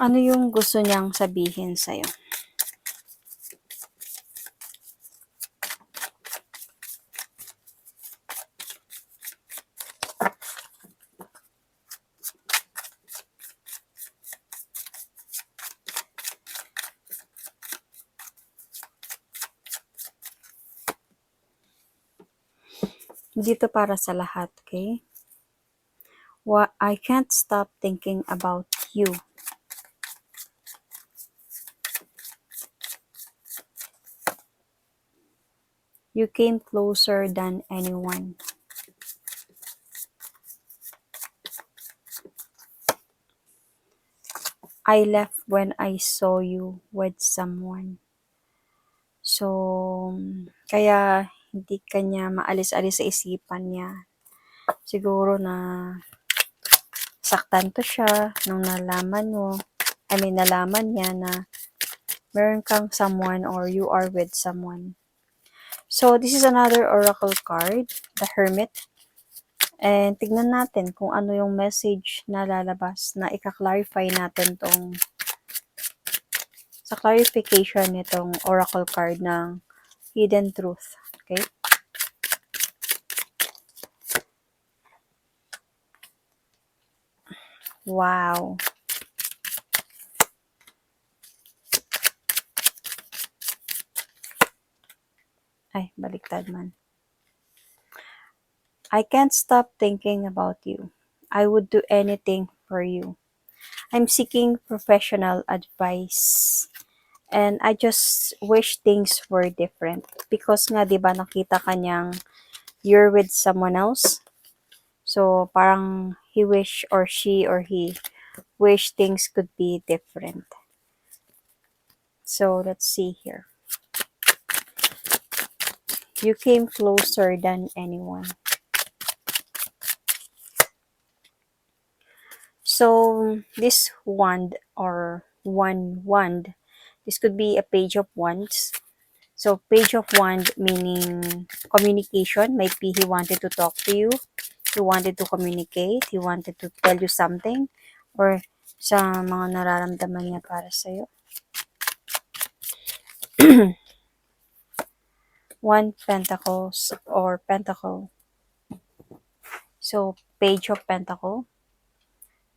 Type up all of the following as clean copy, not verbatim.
Ano yung gusto niyang sabihin sa'yo? Dito para sa lahat, okay? I can't stop thinking about you. You came closer than anyone. I left when I saw you with someone. So, kaya hindi kanya maalis-alis sa isipan niya. Siguro na saktan to siya nung nalaman niya na meron kang someone or you are with someone. So, this is another oracle card, the Hermit. And tignan natin kung ano yung message na lalabas na ika-clarify natin sa clarification nitong oracle card ng Hidden Truth. Okay? Wow. Ay, baliktad man. I can't stop thinking about you. I would do anything for you. I'm seeking professional advice. And I just wish things were different. Because nga, di ba, nakita kanyang you're with someone else. So, parang he wish or she or he wish things could be different. So, let's see here. You came closer than anyone. So, this wand or one wand, this could be a page of wands. So, page of wand meaning communication. Might be he wanted to talk to you. He wanted to communicate. He wanted to tell you something. Or sa mga nararamdaman niya para sa'yo. One pentacles or pentacle. So, page of pentacle.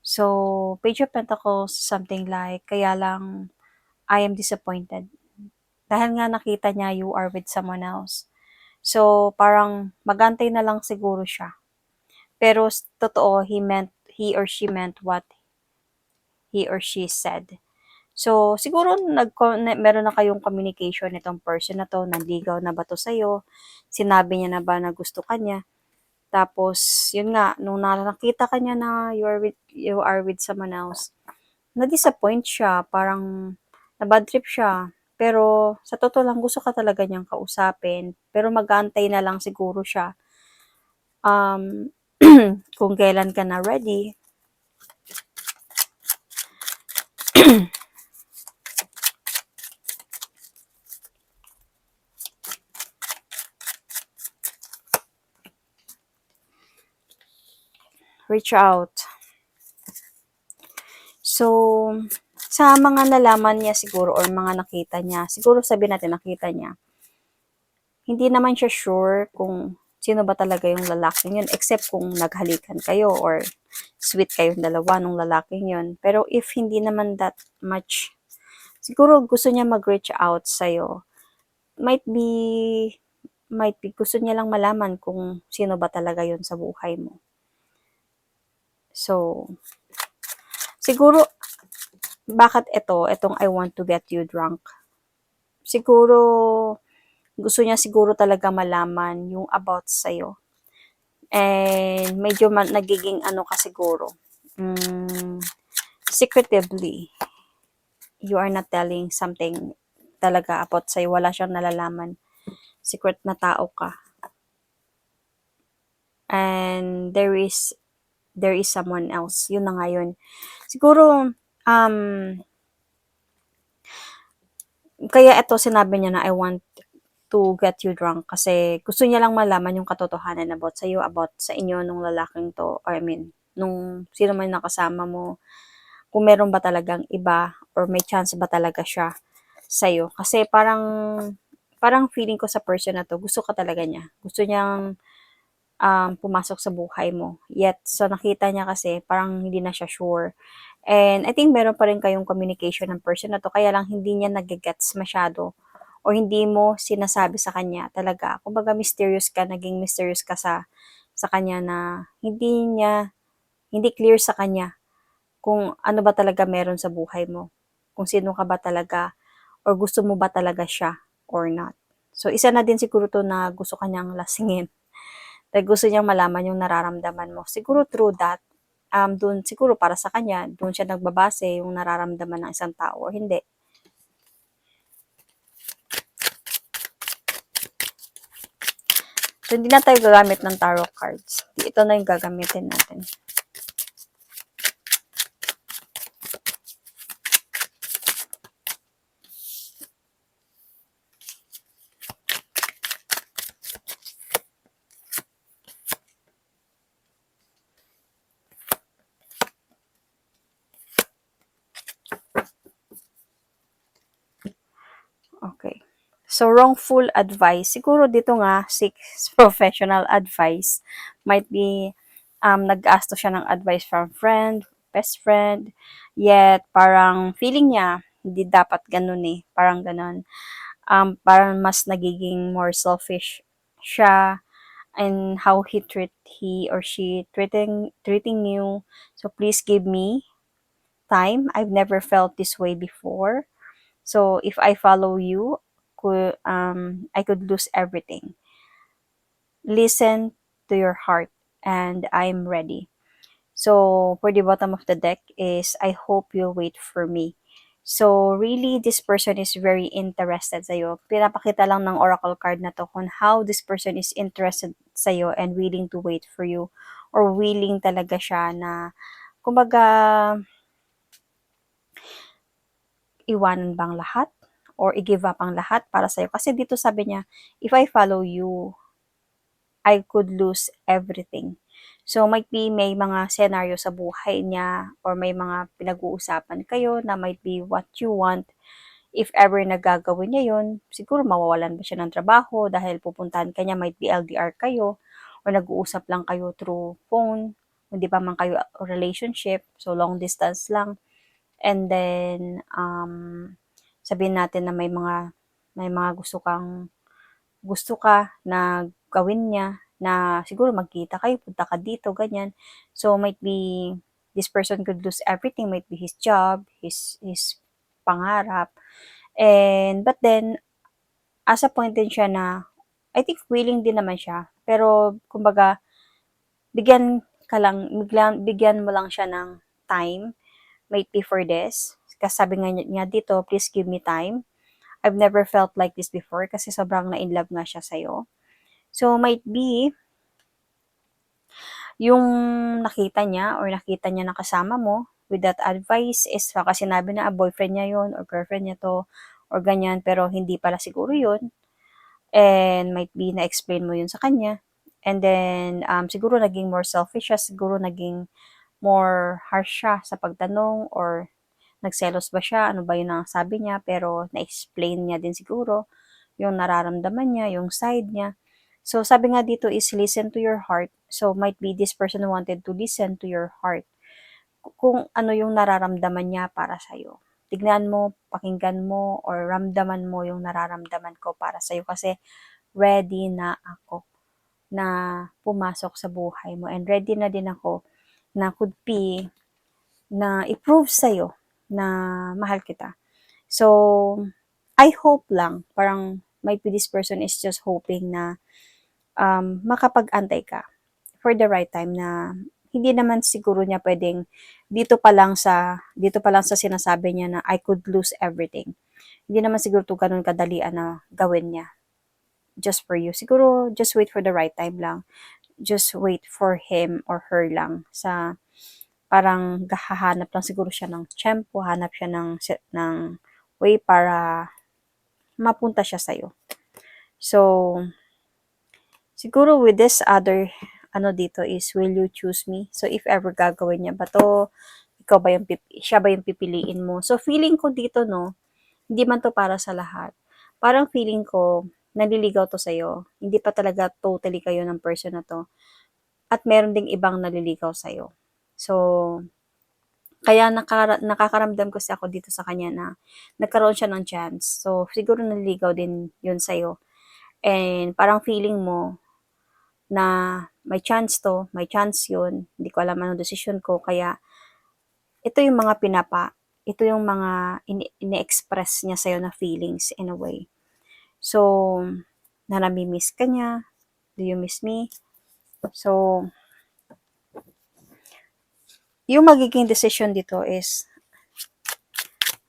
So, page of pentacles, something like, kaya lang, I am disappointed. Dahil nga nakita niya you are with someone else. So, parang magantay na lang siguro siya. Pero, totoo, he or she meant what he or she said. So, siguro meron na kayong communication nitong person na to, nanligaw na ba to sa'yo, sinabi niya na ba na gusto ka niya, tapos, yun nga, nung nakita ka niya na you are with someone else, na-disappoint siya, parang na-bad trip siya, pero sa totoo lang, gusto ka talaga niyang kausapin, pero mag-aantay na lang siguro siya, kung kailan ka na ready. Reach out. So, sa mga nalaman niya siguro or mga nakita niya, siguro sabihin natin nakita niya, hindi naman siya sure kung sino ba talaga yung lalaking yun, except kung naghalikan kayo or sweet kayong dalawa nung lalaking yun. Pero if hindi naman that much, siguro gusto niya mag-reach out sa'yo. Might be gusto niya lang malaman kung sino ba talaga yun sa buhay mo. So, siguro, bakit itong I want to get you drunk? Siguro, gusto niya siguro talaga malaman yung about sa'yo. And medyo nagiging ano ka siguro, secretively, you are not telling something talaga about sa'yo. Wala siyang nalalaman. Secret na tao ka. And there is someone else. Yun na nga yun. Siguro, kaya ito sinabi niya na I want to get you drunk kasi gusto niya lang malaman yung katotohanan about sa inyo nung lalaking to, or I mean, nung sino man nakasama mo, kung meron ba talagang iba or may chance ba talaga siya sa'yo. Kasi parang feeling ko sa person na to, gusto ka talaga niya. Gusto niyang pumasok sa buhay mo. Yet, so nakita niya kasi parang hindi na siya sure. And I think meron pa rin kayong communication ng person na to, kaya lang hindi niya nagigets masyado o hindi mo sinasabi sa kanya talaga. Kumbaga mysterious ka, naging mysterious ka sa kanya na hindi clear sa kanya kung ano ba talaga meron sa buhay mo. Kung sino ka ba talaga or gusto mo ba talaga siya or not. So, isa na din siguro to na gusto kanyang lasingin. Dahil gusto niyang malaman yung nararamdaman mo. Siguro through that, dun siguro para sa kanya, dun siya nagbabase yung nararamdaman ng isang tao or hindi. So, hindi na tayo gagamit ng tarot cards. Ito na yung gagamitin natin. Okay. So, wrongful advice. Siguro dito nga, seeks professional advice. Might be, nag-ask siya ng advice from friend, best friend, yet parang feeling niya, hindi dapat ganun eh. Parang ganun. Parang mas nagiging more selfish siya and how he or she treating you. So, please give me time. I've never felt this way before. So if I follow you, I could lose everything. Listen to your heart, and I'm ready. So for the bottom of the deck is I hope you'll wait for me. So really, this person is very interested sa'yo. Pinapakita lang ng oracle card na to kung how this person is interested sa'yo and willing to wait for you. Or willing talaga siya na, kumbaga, iwanan bang lahat or i-give up ang lahat para sa'yo. Kasi dito sabi niya, if I follow you, I could lose everything. So, might be may mga scenario sa buhay niya or may mga pinag-uusapan kayo na might be what you want. If ever nagagawin niya yun, siguro mawawalan ba siya ng trabaho dahil pupuntahan ka niya, might be LDR kayo or nag-uusap lang kayo through phone, hindi pa man kayo relationship, so long distance lang. And then, sabihin natin na may mga gusto ka na gawin niya na siguro magkita kayo, punta ka dito, ganyan. So, might be, this person could lose everything, might be his job, his pangarap. But then, as a point din siya na, I think willing din naman siya. Pero, kumbaga, bigyan mo lang siya ng time, might be for this. Kasi sabi nga niya dito, please give me time. I've never felt like this before kasi sobrang na-inlove nga siya sa'yo. So, might be, yung nakita niya na kasama mo with that advice is baka sinabi na boyfriend niya yon or girlfriend niya to or ganyan pero hindi pala siguro yun. And might be na-explain mo yun sa kanya. And then, siguro naging more selfish siya, siguro naging more harsh siya sa pagtanong or nagselos ba siya, ano ba yun ang sabi niya, pero na-explain niya din siguro yung nararamdaman niya, yung side niya. So, sabi nga dito is listen to your heart. So, might be this person wanted to listen to your heart. Kung ano yung nararamdaman niya para sa'yo. Tignan mo, pakinggan mo, or ramdaman mo yung nararamdaman ko para sa'yo. Kasi, ready na ako na pumasok sa buhay mo. And ready na din ako na could be na i-prove sa'yo na mahal kita. So, I hope lang, parang might be this person is just hoping na makapag-antay ka for the right time na hindi naman siguro niya pwedeng dito pa lang sa sinasabi niya na I could lose everything. Hindi naman siguro to ganun kadalian na gawin niya just for you. Siguro just wait for the right time lang. Just wait for him or her lang sa parang hahanap lang siguro siya ng tiyempo, hanap siya ng way para mapunta siya sa'yo. So, siguro with this other, ano dito is, will you choose me? So, if ever gagawin niya ba to, ikaw ba yung siya ba yung pipiliin mo. So feeling ko dito, no, hindi man to para sa lahat. Parang feeling ko, naliligaw to sa'yo. Hindi pa talaga totally kayo ng person na to. At meron ding ibang naliligaw sa'yo. So, kaya nakakaramdam kasi ako dito sa kanya na nagkaroon siya ng chance. So, siguro naliligaw din yun sa'yo. And parang feeling mo na may chance to, may chance yun. Hindi ko alam anong desisyon ko. Kaya ito yung mga ito yung mga ini-express niya sa'yo na feelings in a way. So, na nami-miss ka niya. Do you miss me? So, yung magiging decision dito is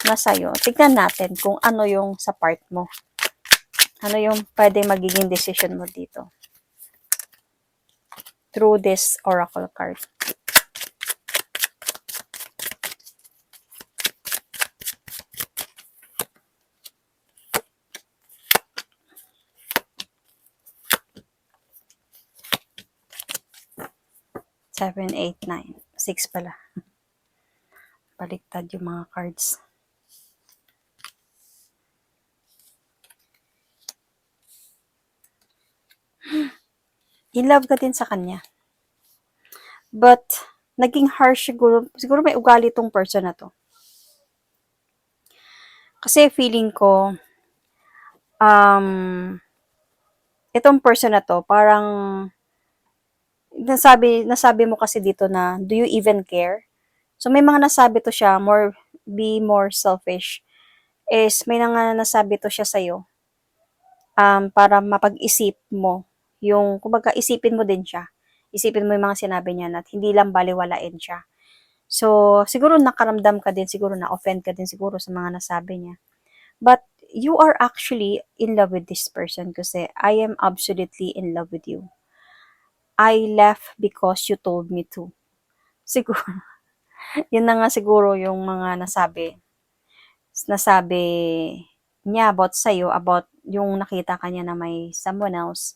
nasa iyo. Tignan natin kung ano yung sa part mo. Ano yung pwede magiging decision mo dito. Through this oracle card. Seven, eight, nine. 6 pala. Baliktad yung mga cards. In love ka din sa kanya. But, naging harsh siguro may ugali tong person na to. Kasi feeling ko, itong person na to, parang, nasabi mo kasi dito na, do you even care? So, may mga nasabi to siya, be more selfish. May mga nasabi to siya sa'yo, para mapag-isip mo, kumbaga, isipin mo din siya. Isipin mo yung mga sinabi niya at hindi lang baliwalain siya. So, siguro nakaramdam ka din, siguro na-offend ka din siguro sa mga nasabi niya. But, you are actually in love with this person kasi I am absolutely in love with you. I left because you told me to. Siguro, yun na nga siguro yung mga nasabi niya about sa'yo, about yung nakita kanya na may someone else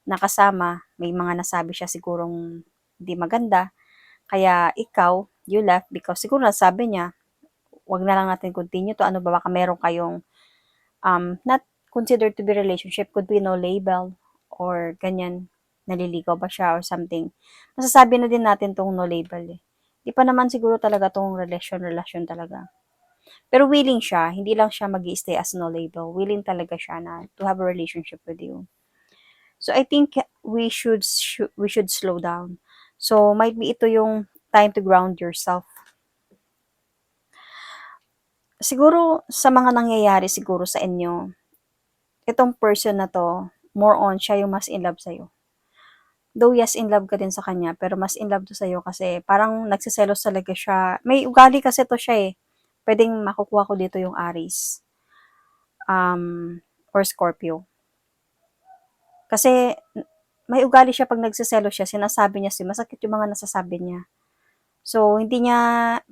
na kasama, may mga nasabi siya sigurong hindi maganda. Kaya ikaw, you left because siguro nasabi niya, wag na lang natin continue to. Ano ba, baka meron kayong not considered to be relationship, could be no label or ganyan, naliligaw ba siya or something. Masasabi na din natin tong no label eh. Di pa naman siguro talaga tong relasyon talaga. Pero willing siya, hindi lang siya mag-stay as no label. Willing talaga siya na to have a relationship with you. So I think we should slow down. So might be ito yung time to ground yourself. Siguro sa mga nangyayari siguro sa inyo, itong person na to, more on siya yung mas in love sa'yo. Though yes, in love ka din sa kanya, pero mas in love to sa'yo kasi parang nagsiselos talaga siya. May ugali kasi to siya eh. Pwedeng makukuha ko dito yung Aries. Or Scorpio. Kasi may ugali siya pag nagsiselos siya, sinasabi niya masakit yung mga nasasabi niya. So,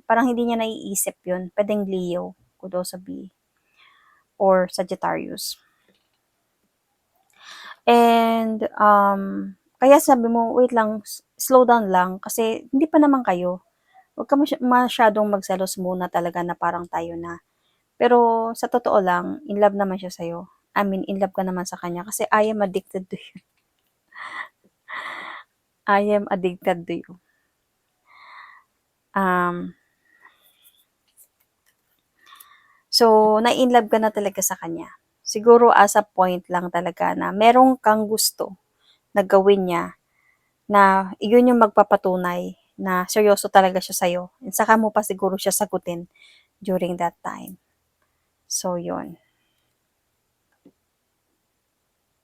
parang hindi niya naiisip yun. Pwedeng Leo, could also be. Or Sagittarius. And, kaya sabi mo, wait lang, slow down lang, kasi hindi pa naman kayo. Huwag ka masyadong magselos muna talaga na parang tayo na. Pero, sa totoo lang, in love naman siya sa'yo. I mean, in love ka naman sa kanya, kasi I am addicted to you. I am addicted to you. So, na-in-love ka na talaga sa kanya. Siguro as a point lang talaga na merong kang gusto na gawin niya na yun yung magpapatunay na seryoso talaga siya sa'yo. And saka mo pa siguro siya sagutin during that time. So, yun.